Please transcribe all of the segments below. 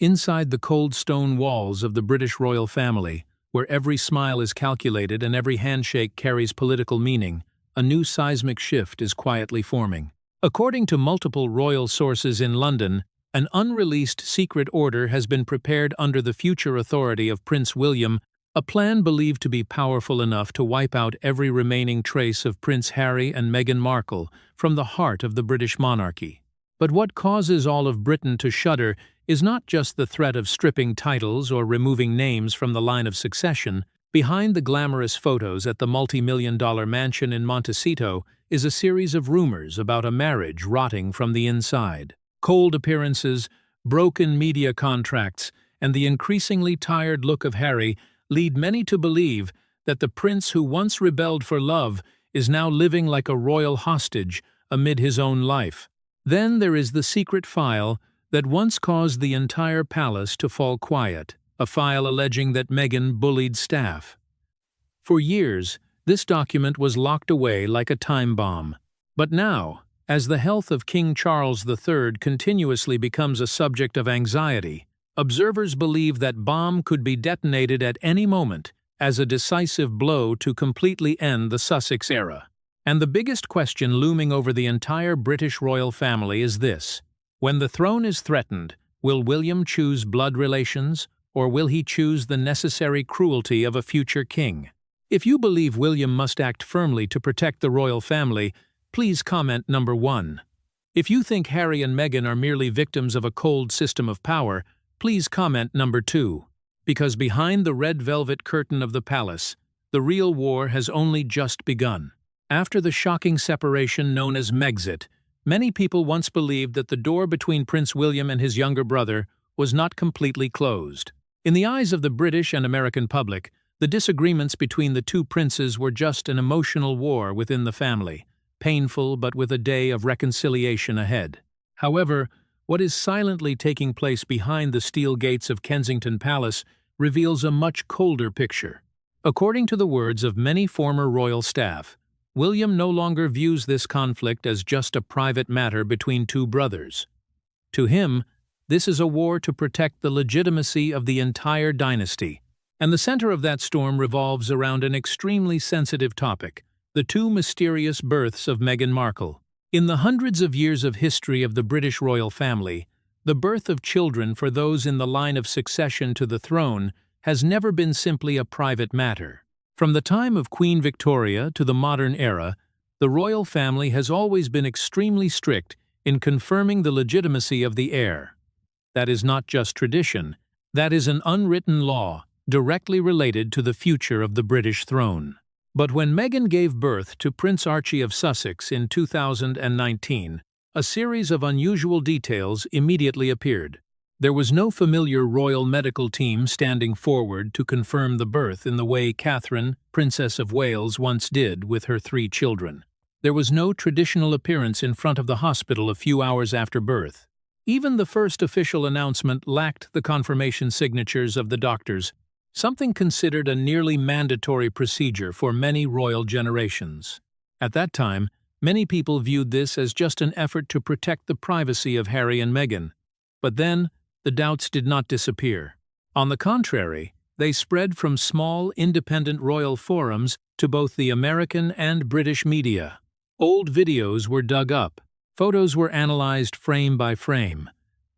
Inside the cold stone walls of the British royal family, where every smile is calculated and every handshake carries political meaning, a new seismic shift is quietly forming. According to multiple royal sources in London, an unreleased secret order has been prepared under the future authority of Prince William, a plan believed to be powerful enough to wipe out every remaining trace of Prince Harry and Meghan Markle from the heart of the British monarchy. But what causes all of Britain to shudder is not just the threat of stripping titles or removing names from the line of succession. Behind the glamorous photos at the multi-million-dollar mansion in Montecito is a series of rumors about a marriage rotting from the inside. Cold appearances, broken media contracts, and the increasingly tired look of Harry lead many to believe that the prince who once rebelled for love is now living like a royal hostage amid his own life. Then there is the secret file that once caused the entire palace to fall quiet, a file alleging that Meghan bullied staff. For years, this document was locked away like a time bomb. But now, as the health of King Charles III continuously becomes a subject of anxiety, observers believe that bomb could be detonated at any moment as a decisive blow to completely end the Sussex era. And the biggest question looming over the entire British royal family is this: when the throne is threatened, will William choose blood relations, or will he choose the necessary cruelty of a future king? If you believe William must act firmly to protect the royal family, please comment number 1. If you think Harry and Meghan are merely victims of a cold system of power, please comment number 2. Because behind the red velvet curtain of the palace, the real war has only just begun. After the shocking separation known as Megxit, many people once believed that the door between Prince William and his younger brother was not completely closed. In the eyes of the British and American public, the disagreements between the two princes were just an emotional war within the family, painful but with a day of reconciliation ahead. However, what is silently taking place behind the steel gates of Kensington Palace reveals a much colder picture. According to the words of many former royal staff, William no longer views this conflict as just a private matter between two brothers. To him, this is a war to protect the legitimacy of the entire dynasty. And the center of that storm revolves around an extremely sensitive topic: the two mysterious births of Meghan Markle. In the hundreds of years of history of the British royal family, the birth of children for those in the line of succession to the throne has never been simply a private matter. From the time of Queen Victoria to the modern era, the royal family has always been extremely strict in confirming the legitimacy of the heir. That is not just tradition, that is an unwritten law directly related to the future of the British throne. But when Meghan gave birth to Prince Archie of Sussex in 2019, a series of unusual details immediately appeared. There was no familiar royal medical team standing forward to confirm the birth in the way Catherine, Princess of Wales, once did with her 3 children. There was no traditional appearance in front of the hospital a few hours after birth. Even the first official announcement lacked the confirmation signatures of the doctors, something considered a nearly mandatory procedure for many royal generations. At that time, many people viewed this as just an effort to protect the privacy of Harry and Meghan. But then, the doubts did not disappear. On the contrary, they spread from small, independent royal forums to both the American and British media. Old videos were dug up. Photos were analyzed frame by frame.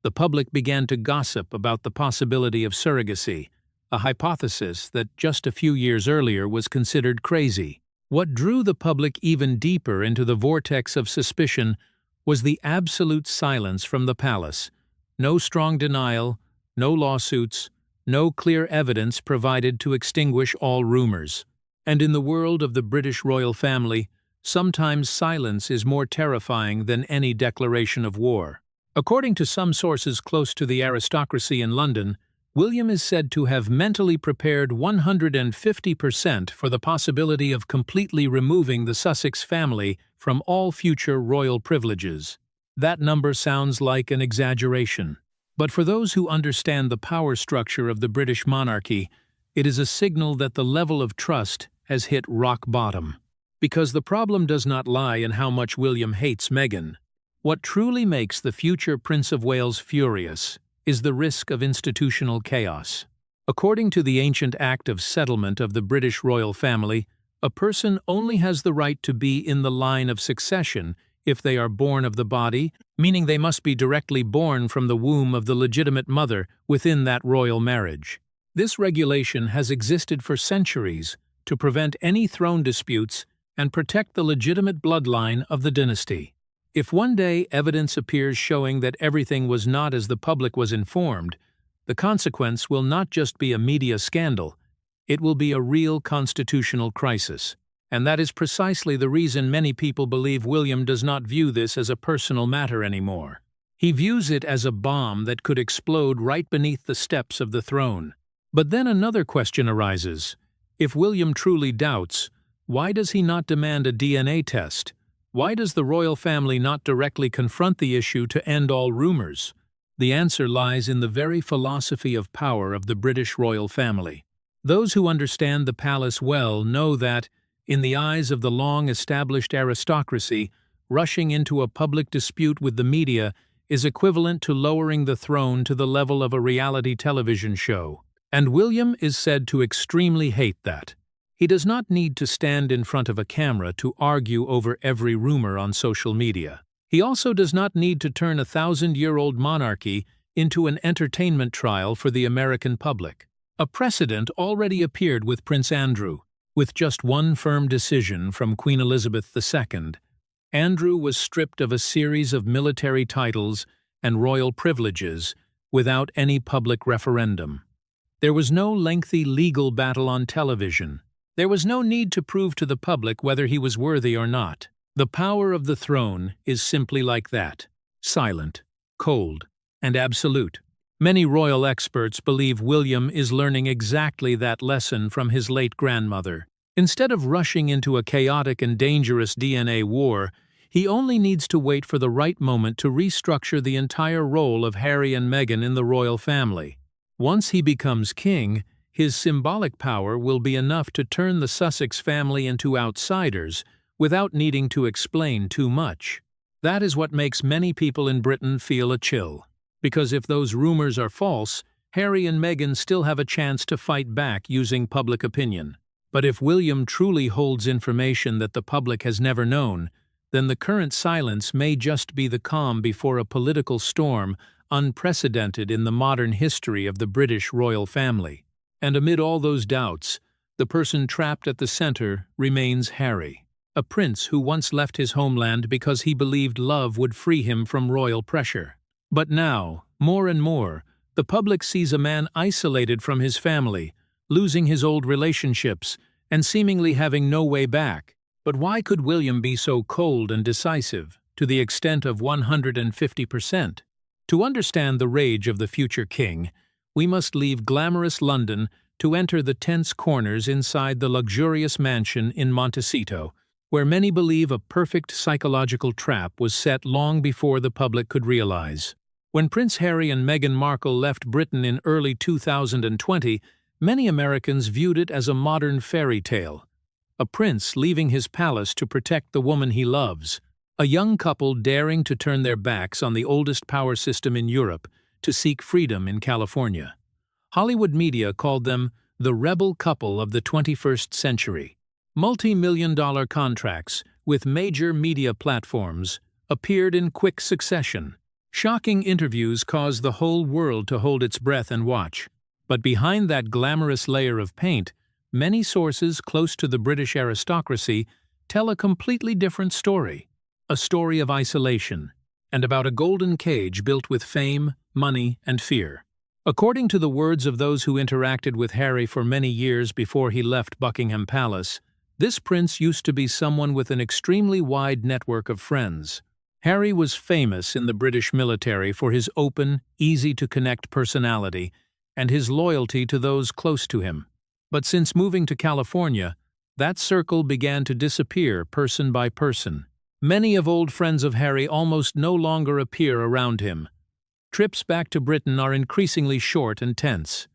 The public began to gossip about the possibility of surrogacy, a hypothesis that just a few years earlier was considered crazy. What drew the public even deeper into the vortex of suspicion was the absolute silence from the palace. No strong denial, no lawsuits, no clear evidence provided to extinguish all rumors. And in the world of the British royal family, sometimes silence is more terrifying than any declaration of war. According to some sources close to the aristocracy in London, William is said to have mentally prepared 150% for the possibility of completely removing the Sussex family from all future royal privileges. That number sounds like an exaggeration. But for those who understand the power structure of the British monarchy, it is a signal that the level of trust has hit rock bottom. Because the problem does not lie in how much William hates Meghan. What truly makes the future Prince of Wales furious is the risk of institutional chaos. According to the ancient Act of Settlement of the British royal family, a person only has the right to be in the line of succession if they are born of the body, meaning they must be directly born from the womb of the legitimate mother within that royal marriage. This regulation has existed for centuries to prevent any throne disputes and protect the legitimate bloodline of the dynasty. If one day evidence appears showing that everything was not as the public was informed, the consequence will not just be a media scandal, it will be a real constitutional crisis. And that is precisely the reason many people believe William does not view this as a personal matter anymore. He views it as a bomb that could explode right beneath the steps of the throne. But then another question arises. If William truly doubts, why does he not demand a DNA test? Why does the royal family not directly confront the issue to end all rumors? The answer lies in the very philosophy of power of the British royal family. Those who understand the palace well know that, in the eyes of the long-established aristocracy, rushing into a public dispute with the media is equivalent to lowering the throne to the level of a reality television show. And William is said to extremely hate that. He does not need to stand in front of a camera to argue over every rumor on social media. He also does not need to turn a 1,000-year-old monarchy into an entertainment trial for the American public. A precedent already appeared with Prince Andrew. With just one firm decision from Queen Elizabeth II, Andrew was stripped of a series of military titles and royal privileges without any public referendum. There was no lengthy legal battle on television. There was no need to prove to the public whether he was worthy or not. The power of the throne is simply like that, silent, cold, and absolute. Many royal experts believe William is learning exactly that lesson from his late grandmother. Instead of rushing into a chaotic and dangerous DNA war, he only needs to wait for the right moment to restructure the entire role of Harry and Meghan in the royal family. Once he becomes king, his symbolic power will be enough to turn the Sussex family into outsiders without needing to explain too much. That is what makes many people in Britain feel a chill. Because if those rumors are false, Harry and Meghan still have a chance to fight back using public opinion. But if William truly holds information that the public has never known, then the current silence may just be the calm before a political storm unprecedented in the modern history of the British royal family. And amid all those doubts, the person trapped at the center remains Harry, a prince who once left his homeland because he believed love would free him from royal pressure. But now, more and more, the public sees a man isolated from his family, losing his old relationships, and seemingly having no way back. But why could William be so cold and decisive, to the extent of 150%? To understand the rage of the future king, we must leave glamorous London to enter the tense corners inside the luxurious mansion in Montecito, where many believe a perfect psychological trap was set long before the public could realize. When Prince Harry and Meghan Markle left Britain in early 2020, many Americans viewed it as a modern fairy tale. A prince leaving his palace to protect the woman he loves. A young couple daring to turn their backs on the oldest power system in Europe to seek freedom in California. Hollywood media called them the rebel couple of the 21st century. Multi-million-dollar contracts with major media platforms appeared in quick succession. Shocking interviews caused the whole world to hold its breath and watch. But behind that glamorous layer of paint, many sources close to the British aristocracy tell a completely different story. A story of isolation, and about a golden cage built with fame, money, and fear. According to the words of those who interacted with Harry for many years before he left Buckingham Palace, this prince used to be someone with an extremely wide network of friends. Harry was famous in the British military for his open, easy-to-connect personality and his loyalty to those close to him. But since moving to California, that circle began to disappear person by person. Many of old friends of Harry almost no longer appear around him. Trips back to Britain are increasingly short and tense.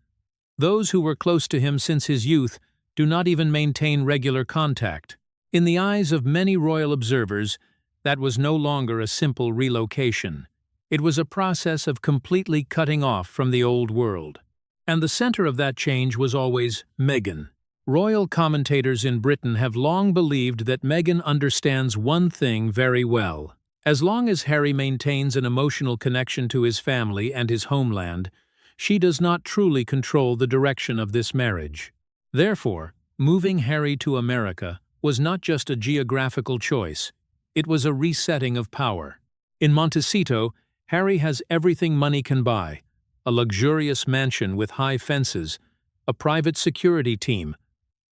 Those who were close to him since his youth do not even maintain regular contact. In the eyes of many royal observers, that was no longer a simple relocation. It was a process of completely cutting off from the old world. And the center of that change was always Meghan. Royal commentators in Britain have long believed that Meghan understands one thing very well. As long as Harry maintains an emotional connection to his family and his homeland, she does not truly control the direction of this marriage. Therefore, moving Harry to America was not just a geographical choice, it was a resetting of power. In Montecito, Harry has everything money can buy: a luxurious mansion with high fences, a private security team,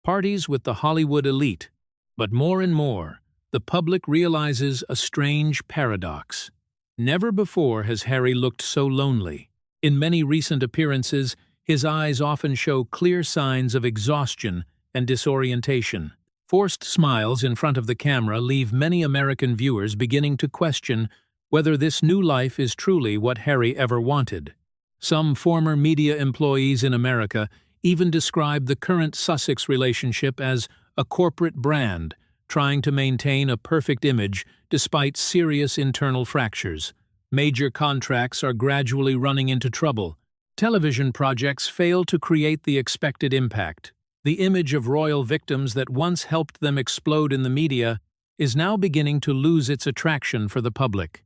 parties with the Hollywood elite. But more and more, the public realizes a strange paradox. Never before has Harry looked so lonely. In many recent appearances, his eyes often show clear signs of exhaustion and disorientation. Forced smiles in front of the camera leave many American viewers beginning to question whether this new life is truly what Harry ever wanted. Some former media employees in America even describe the current Sussex relationship as a corporate brand, trying to maintain a perfect image despite serious internal fractures. Major contracts are gradually running into trouble. Television projects fail to create the expected impact. The image of royal victims that once helped them explode in the media is now beginning to lose its attraction for the public.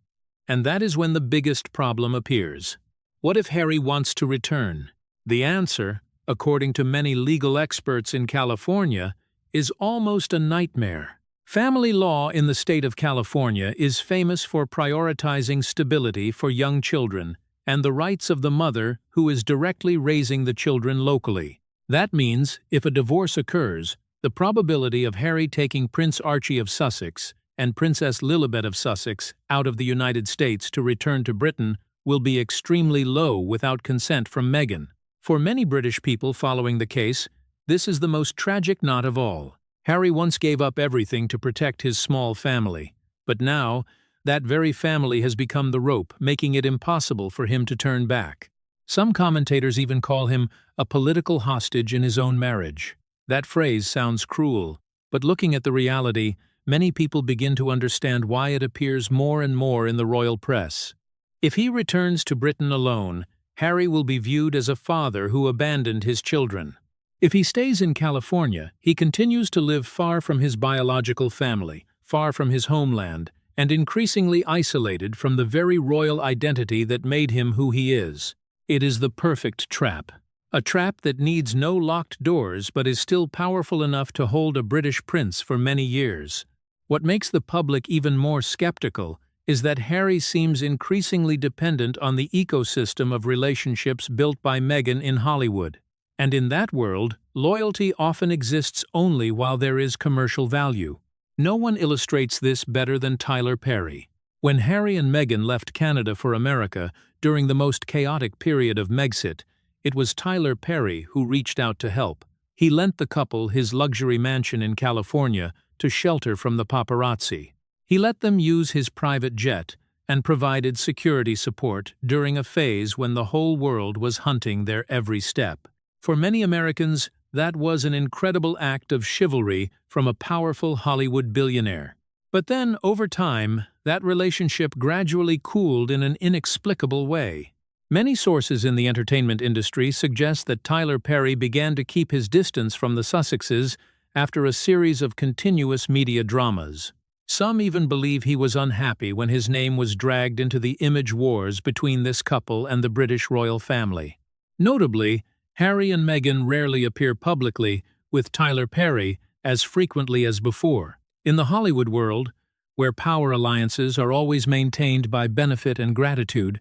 And that is when the biggest problem appears. What if Harry wants to return? The answer, according to many legal experts in California, is almost a nightmare. Family law in the state of California is famous for prioritizing stability for young children and the rights of the mother who is directly raising the children locally. That means, if a divorce occurs, the probability of Harry taking Prince Archie of Sussex and Princess Lilibet of Sussex out of the United States to return to Britain will be extremely low without consent from Meghan. For many British people following the case, this is the most tragic knot of all. Harry once gave up everything to protect his small family, but now that very family has become the rope, making it impossible for him to turn back. Some commentators even call him a political hostage in his own marriage. That phrase sounds cruel, but looking at the reality, many people begin to understand why it appears more and more in the royal press. If he returns to Britain alone, Harry will be viewed as a father who abandoned his children. If he stays in California, he continues to live far from his biological family, far from his homeland, and increasingly isolated from the very royal identity that made him who he is. It is the perfect trap. A trap that needs no locked doors but is still powerful enough to hold a British prince for many years. What makes the public even more skeptical is that Harry seems increasingly dependent on the ecosystem of relationships built by Meghan in Hollywood. And in that world, loyalty often exists only while there is commercial value. No one illustrates this better than Tyler Perry. When Harry and Meghan left Canada for America during the most chaotic period of Megxit, it was Tyler Perry who reached out to help. He lent the couple his luxury mansion in California to shelter from the paparazzi. He let them use his private jet and provided security support during a phase when the whole world was hunting their every step. For many Americans, that was an incredible act of chivalry from a powerful Hollywood billionaire. But then, over time, that relationship gradually cooled in an inexplicable way. Many sources in the entertainment industry suggest that Tyler Perry began to keep his distance from the Sussexes after a series of continuous media dramas. Some even believe he was unhappy when his name was dragged into the image wars between this couple and the British royal family. Notably, Harry and Meghan rarely appear publicly, with Tyler Perry as frequently as before. In the Hollywood world, where power alliances are always maintained by benefit and gratitude,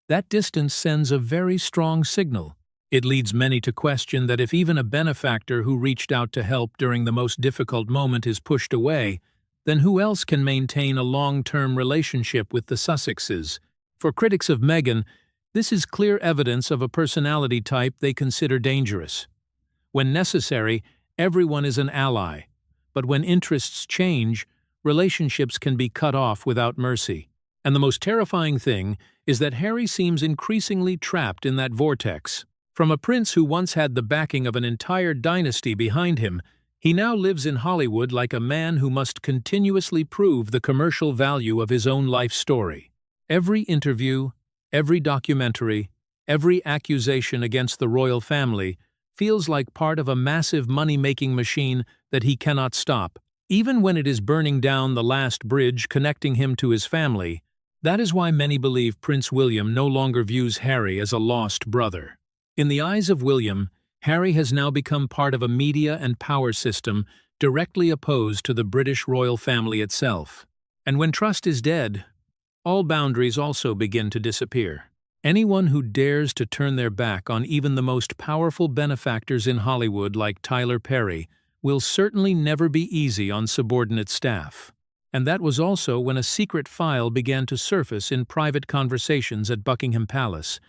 that distance sends a very strong signal. It leads many to question that if even a benefactor who reached out to help during the most difficult moment is pushed away, then who else can maintain a long-term relationship with the Sussexes? For critics of Meghan, this is clear evidence of a personality type they consider dangerous. When necessary, everyone is an ally, but when interests change, relationships can be cut off without mercy. And the most terrifying thing is that Harry seems increasingly trapped in that vortex. From a prince who once had the backing of an entire dynasty behind him, he now lives in Hollywood like a man who must continuously prove the commercial value of his own life story. Every interview, Every documentary, every accusation against the royal family feels like part of a massive money-making machine that he cannot stop. Even when it is burning down the last bridge connecting him to his family, that is why many believe Prince William no longer views Harry as a lost brother. In the eyes of William, Harry has now become part of a media and power system directly opposed to the British royal family itself. And when trust is dead, all boundaries also begin to disappear. Anyone who dares to turn their back on even the most powerful benefactors in Hollywood like Tyler Perry will certainly never be easy on subordinate staff. And that was also when a secret file began to surface in private conversations at Buckingham Palace,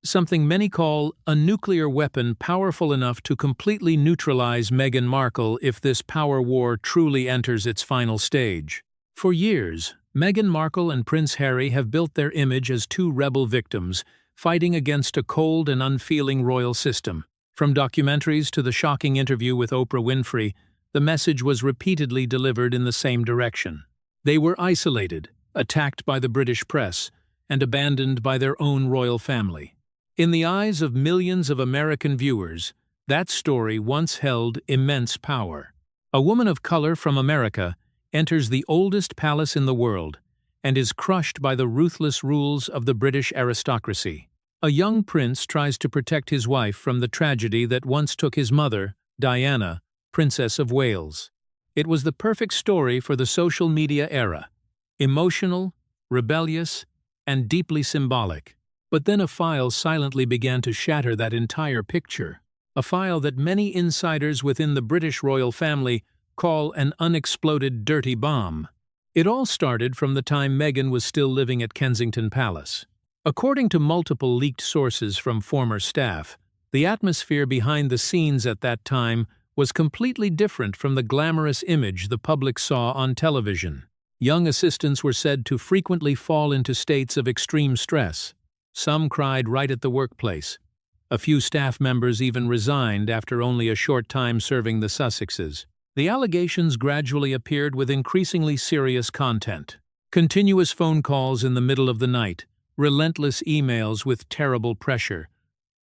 something many call a nuclear weapon powerful enough to completely neutralize Meghan Markle if this power war truly enters its final stage. For years, Meghan Markle and Prince Harry have built their image as two rebel victims fighting against a cold and unfeeling royal system. From documentaries to the shocking interview with Oprah Winfrey, the message was repeatedly delivered in the same direction. They were isolated, attacked by the British press, and abandoned by their own royal family. In the eyes of millions of American viewers, that story once held immense power. A woman of color from America enters the oldest palace in the world and is crushed by the ruthless rules of the British aristocracy. A young prince tries to protect his wife from the tragedy that once took his mother, Diana, Princess of Wales. It was the perfect story for the social media era. Emotional, rebellious, and deeply symbolic. But then a file silently began to shatter that entire picture. A file that many insiders within the British royal family call an unexploded dirty bomb. It all started from the time Meghan was still living at Kensington Palace. According to multiple leaked sources from former staff, the atmosphere behind the scenes at that time was completely different from the glamorous image the public saw on television. Young assistants were said to frequently fall into states of extreme stress. Some cried right at the workplace. A few staff members even resigned after only a short time serving the Sussexes. The allegations gradually appeared with increasingly serious content. Continuous phone calls in the middle of the night, relentless emails with terrible pressure,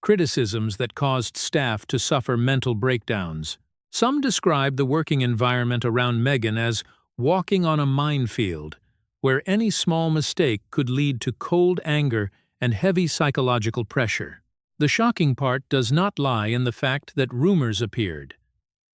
criticisms that caused staff to suffer mental breakdowns. Some described the working environment around Meghan as walking on a minefield, where any small mistake could lead to cold anger and heavy psychological pressure. The shocking part does not lie in the fact that rumors appeared.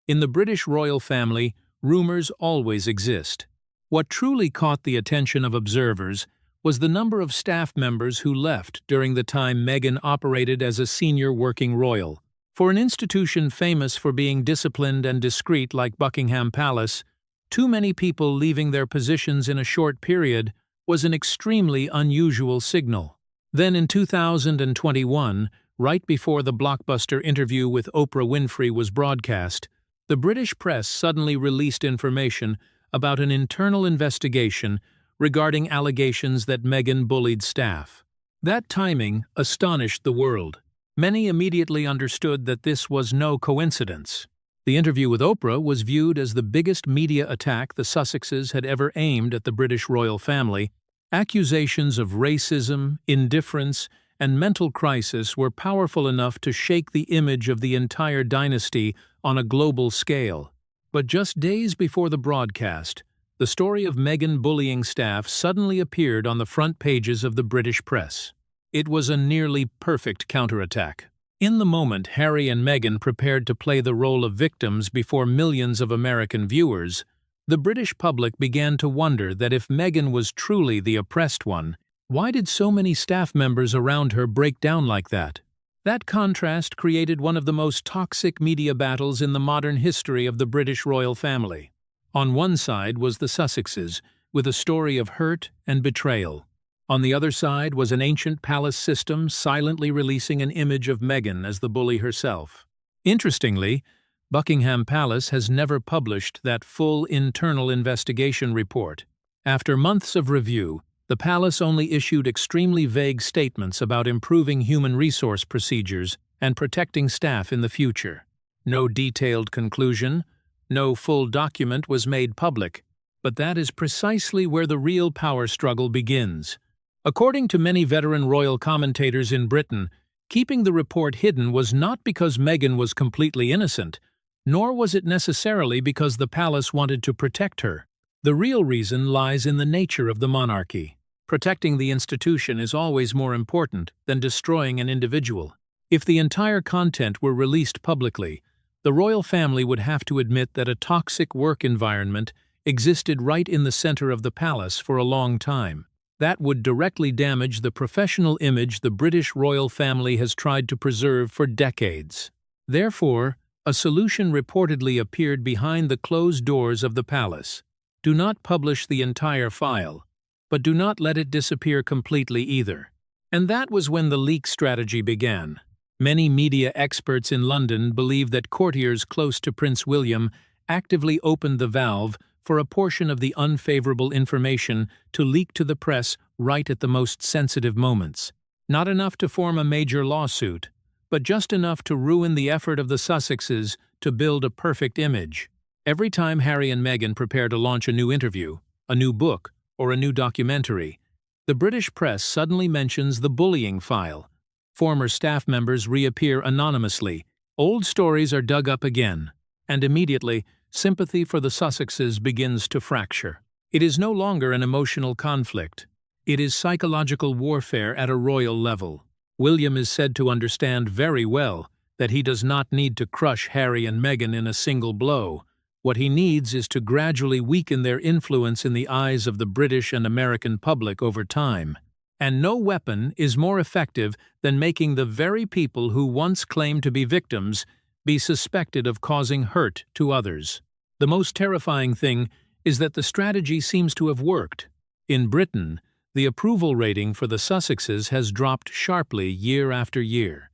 In the British royal family, rumors always exist. What truly caught the attention of observers was the number of staff members who left during the time Meghan operated as a senior working royal. For an institution famous for being disciplined and discreet like Buckingham Palace, too many people leaving their positions in a short period was an extremely unusual signal. Then in 2021, right before the blockbuster interview with Oprah Winfrey was broadcast, the British press suddenly released information about an internal investigation regarding allegations that Meghan bullied staff. That timing astonished the world. Many immediately understood that this was no coincidence. The interview with Oprah was viewed as the biggest media attack the Sussexes had ever aimed at the British royal family. Accusations of racism, indifference, and mental crisis were powerful enough to shake the image of the entire dynasty on a global scale. But just days before the broadcast, the story of Meghan bullying staff suddenly appeared on the front pages of the British press. It was a nearly perfect counterattack. In the moment Harry and Meghan prepared to play the role of victims before millions of American viewers, the British public began to wonder that if Meghan was truly the oppressed one, why did so many staff members around her break down like that? That contrast created one of the most toxic media battles in the modern history of the British royal family. On one side was the Sussexes, with a story of hurt and betrayal. On the other side was an ancient palace system silently releasing an image of Meghan as the bully herself. Interestingly, Buckingham Palace has never published that full internal investigation report. After months of review, the palace only issued extremely vague statements about improving human resource procedures and protecting staff in the future. No detailed conclusion, no full document was made public, but that is precisely where the real power struggle begins. According to many veteran royal commentators in Britain, keeping the report hidden was not because Meghan was completely innocent, nor was it necessarily because the palace wanted to protect her. The real reason lies in the nature of the monarchy. Protecting the institution is always more important than destroying an individual. If the entire content were released publicly, the royal family would have to admit that a toxic work environment existed right in the center of the palace for a long time. That would directly damage the professional image the British royal family has tried to preserve for decades. Therefore, a solution reportedly appeared behind the closed doors of the palace. Do not publish the entire file, but do not let it disappear completely either. And that was when the leak strategy began. Many media experts in London believe that courtiers close to Prince William actively opened the valve for a portion of the unfavorable information to leak to the press right at the most sensitive moments. Not enough to form a major lawsuit, but just enough to ruin the effort of the Sussexes to build a perfect image. Every time Harry and Meghan prepare to launch a new interview, a new book, or a new documentary, the British press suddenly mentions the bullying file. Former staff members reappear anonymously, old stories are dug up again, and immediately, sympathy for the Sussexes begins to fracture. It is no longer an emotional conflict. It is psychological warfare at a royal level. William is said to understand very well that he does not need to crush Harry and Meghan in a single blow. What he needs is to gradually weaken their influence in the eyes of the British and American public over time. And no weapon is more effective than making the very people who once claimed to be victims be suspected of causing hurt to others. The most terrifying thing is that the strategy seems to have worked. In Britain, the approval rating for the Sussexes has dropped sharply year after year.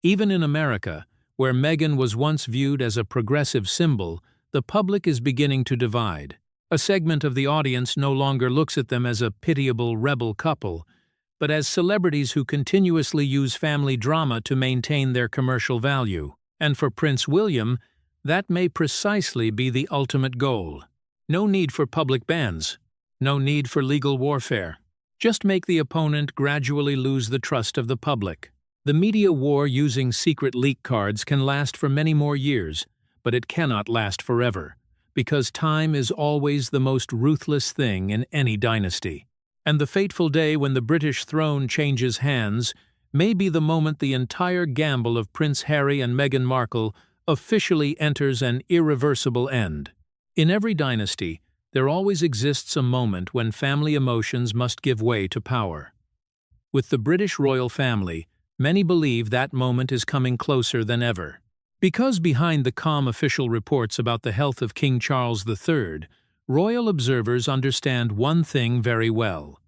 Even in America, where Meghan was once viewed as a progressive symbol, the public is beginning to divide. A segment of the audience no longer looks at them as a pitiable rebel couple, but as celebrities who continuously use family drama to maintain their commercial value. And for Prince William, that may precisely be the ultimate goal. No need for public bans. No need for legal warfare. Just make the opponent gradually lose the trust of the public. The media war using secret leak cards can last for many more years, but it cannot last forever, because time is always the most ruthless thing in any dynasty. And the fateful day when the British throne changes hands may be the moment the entire gamble of Prince Harry and Meghan Markle officially enters an irreversible end. In every dynasty, there always exists a moment when family emotions must give way to power. With the British royal family, many believe that moment is coming closer than ever. Because behind the calm official reports about the health of King Charles III, royal observers understand one thing very well.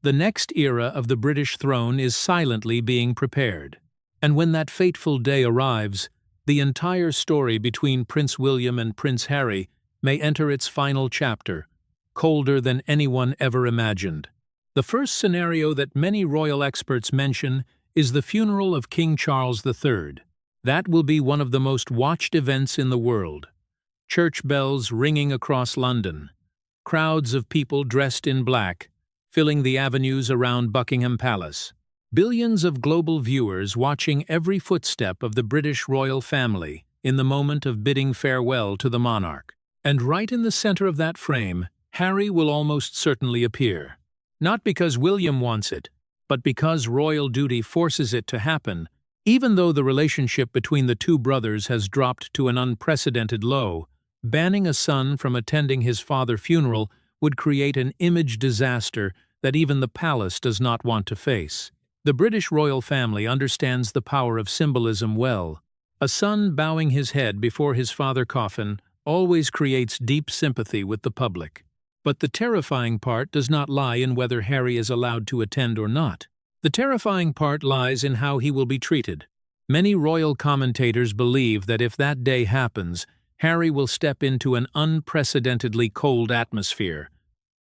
The next era of the British throne is silently being prepared. And when that fateful day arrives, the entire story between Prince William and Prince Harry may enter its final chapter, colder than anyone ever imagined. The first scenario that many royal experts mention is the funeral of King Charles III. That will be one of the most watched events in the world. Church bells ringing across London, crowds of people dressed in black, filling the avenues around Buckingham Palace. Billions of global viewers watching every footstep of the British royal family in the moment of bidding farewell to the monarch. And right in the center of that frame, Harry will almost certainly appear. Not because William wants it, but because royal duty forces it to happen. Even though the relationship between the two brothers has dropped to an unprecedented low, banning a son from attending his father's funeral would create an image disaster that even the palace does not want to face. The British royal family understands the power of symbolism well. A son bowing his head before his father's coffin always creates deep sympathy with the public. But the terrifying part does not lie in whether Harry is allowed to attend or not. The terrifying part lies in how he will be treated. Many royal commentators believe that if that day happens, Harry will step into an unprecedentedly cold atmosphere.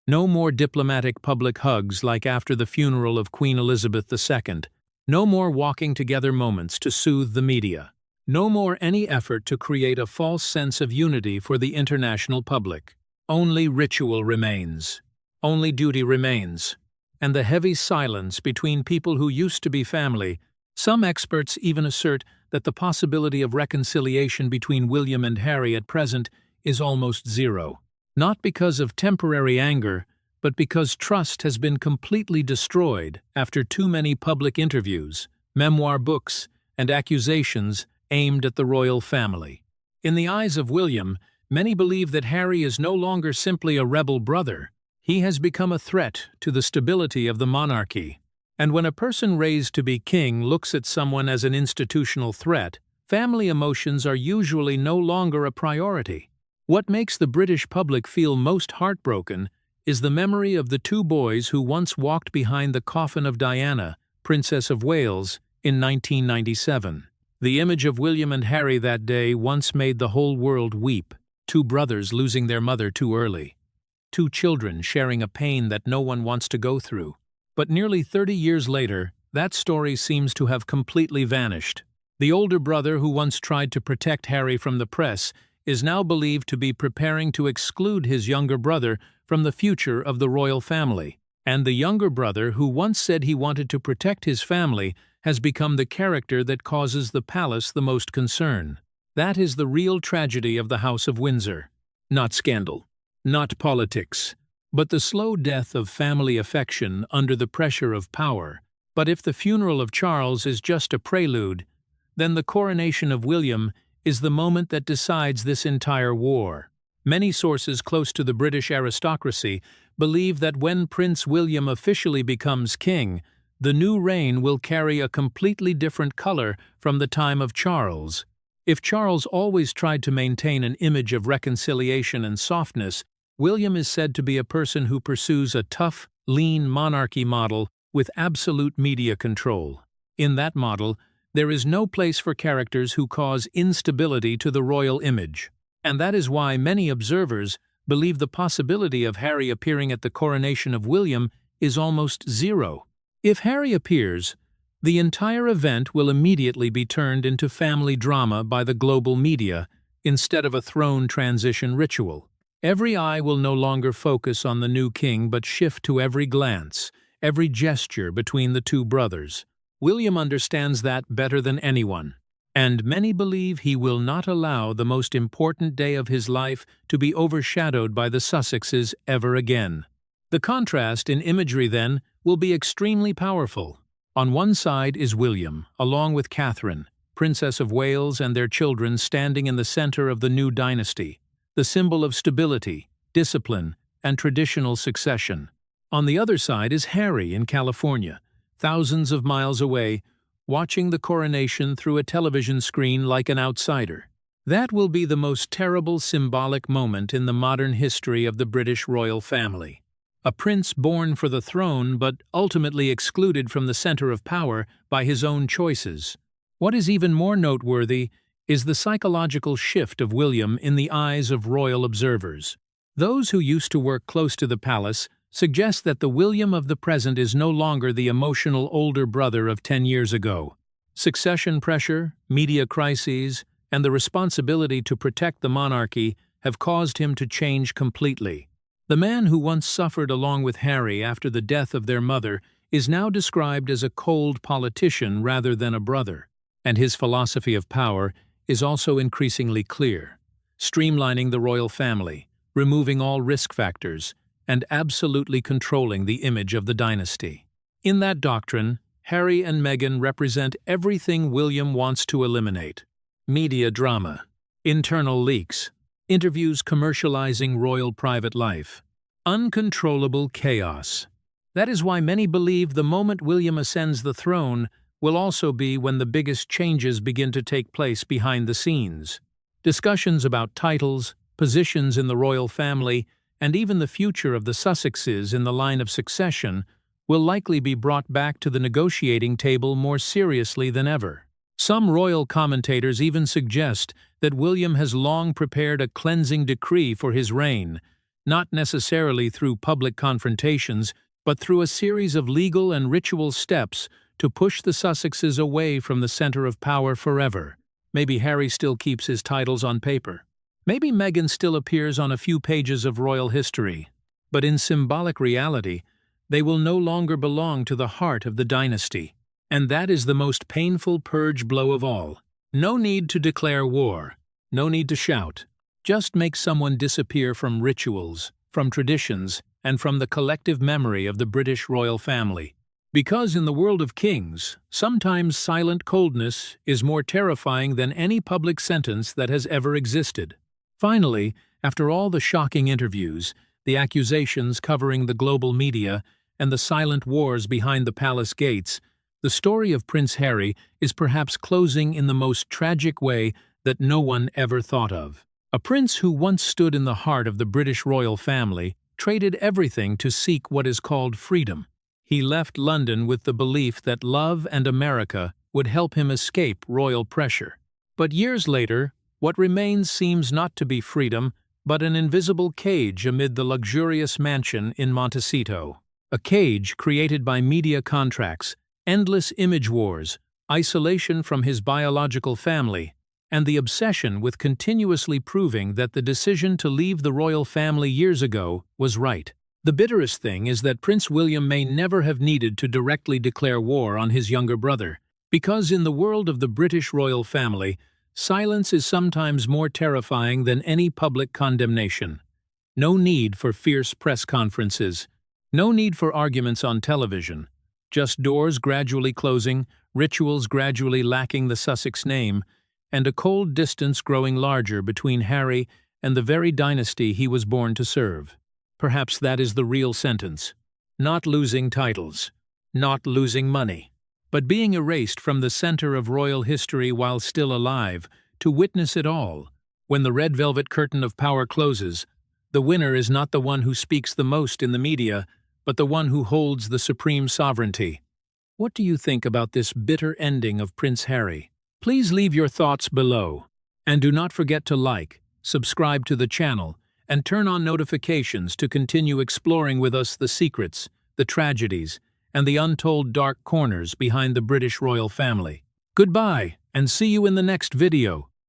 No more diplomatic public hugs like after the funeral of Queen Elizabeth II. No more walking together moments to soothe the media. No more any effort to create a false sense of unity for the international public. Only ritual remains. Only duty remains. and the heavy silence between people who used to be family, some experts even assert that the possibility of reconciliation between William and Harry at present is almost zero. Not because of temporary anger, but because trust has been completely destroyed after too many public interviews, memoir books, and accusations aimed at the royal family. In the eyes of William, many believe that Harry is no longer simply a rebel brother. He has become a threat to the stability of the monarchy. And when a person raised to be king looks at someone as an institutional threat, family emotions are usually no longer a priority. What makes the British public feel most heartbroken is the memory of the two boys who once walked behind the coffin of Diana, Princess of Wales, in 1997. The image of William and Harry that day once made the whole world weep. Two brothers losing their mother too early. Two children sharing a pain that no one wants to go through. But nearly 30 years later, that story seems to have completely vanished. The older brother who once tried to protect Harry from the press is now believed to be preparing to exclude his younger brother from the future of the royal family. And the younger brother who once said he wanted to protect his family has become the character that causes the palace the most concern. That is the real tragedy of the House of Windsor. Not scandal, not politics, but the slow death of family affection under the pressure of power. But if the funeral of Charles is just a prelude, then the coronation of William is the moment that decides this entire war. Many sources close to the British aristocracy believe that when Prince William officially becomes king, the new reign will carry a completely different color from the time of Charles. If Charles always tried to maintain an image of reconciliation and softness, William is said to be a person who pursues a tough, lean monarchy model with absolute media control. In that model, there is no place for characters who cause instability to the royal image. And that is why many observers believe the possibility of Harry appearing at the coronation of William is almost zero. If Harry appears, the entire event will immediately be turned into family drama by the global media instead of a throne transition ritual. Every eye will no longer focus on the new king but shift to every glance, every gesture between the two brothers. William understands that better than anyone, and many believe he will not allow the most important day of his life to be overshadowed by the Sussexes ever again. The contrast in imagery, then, will be extremely powerful. On one side is William, along with Catherine, Princess of Wales, and their children standing in the center of the new dynasty, the symbol of stability, discipline, and traditional succession. On the other side is Harry in California, thousands of miles away, watching the coronation through a television screen like an outsider. That will be the most terrible symbolic moment in the modern history of the British royal family. A prince born for the throne but ultimately excluded from the center of power by his own choices. What is even more noteworthy is the psychological shift of William in the eyes of royal observers. Those who used to work close to the palace suggest that the William of the present is no longer the emotional older brother of 10 years ago. Succession pressure, media crises, and the responsibility to protect the monarchy have caused him to change completely. The man who once suffered along with Harry after the death of their mother is now described as a cold politician rather than a brother, and his philosophy of power is also increasingly clear, streamlining the royal family, removing all risk factors, and absolutely controlling the image of the dynasty. In that doctrine, Harry and Meghan represent everything William wants to eliminate: media drama, internal leaks, interviews commercializing royal private life, uncontrollable chaos. That is why many believe the moment William ascends the throne will also be when the biggest changes begin to take place behind the scenes. Discussions about titles, positions in the royal family, and even the future of the Sussexes in the line of succession will likely be brought back to the negotiating table more seriously than ever. Some royal commentators even suggest that William has long prepared a cleansing decree for his reign, not necessarily through public confrontations, but through a series of legal and ritual steps to push the Sussexes away from the center of power forever. Maybe Harry still keeps his titles on paper. Maybe Meghan still appears on a few pages of royal history. But in symbolic reality, They will no longer belong to the heart of the dynasty. And that is the most painful purge blow of all. No need to declare war. No need to shout. Just make someone disappear from rituals, from traditions, and from the collective memory of the British royal family. Because in the world of kings, sometimes silent coldness is more terrifying than any public sentence that has ever existed. Finally, after all the shocking interviews, the accusations covering the global media, and the silent wars behind the palace gates, the story of Prince Harry is perhaps closing in the most tragic way that no one ever thought of. A prince who once stood in the heart of the British royal family traded everything to seek what is called freedom. He left London with the belief that love and America would help him escape royal pressure. But years later, what remains seems not to be freedom, but an invisible cage amid the luxurious mansion in Montecito. A cage created by media contracts, endless image wars, isolation from his biological family, and the obsession with continuously proving that the decision to leave the royal family years ago was right. The bitterest thing is that Prince William may never have needed to directly declare war on his younger brother, because in the world of the British royal family, silence is sometimes more terrifying than any public condemnation. No need for fierce press conferences. No need for arguments on television. Just doors gradually closing, rituals gradually lacking the Sussex name, and a cold distance growing larger between Harry and the very dynasty he was born to serve. Perhaps that is the real sentence. Not losing titles, not losing money, but being erased from the center of royal history while still alive, to witness it all. When the red velvet curtain of power closes, the winner is not the one who speaks the most in the media, but the one who holds the supreme sovereignty. What do you think about this bitter ending of Prince Harry? Please leave your thoughts below. And do not forget to like, subscribe to the channel, and turn on notifications to continue exploring with us the secrets, the tragedies, and the untold dark corners behind the British royal family. Goodbye, and see you in the next video.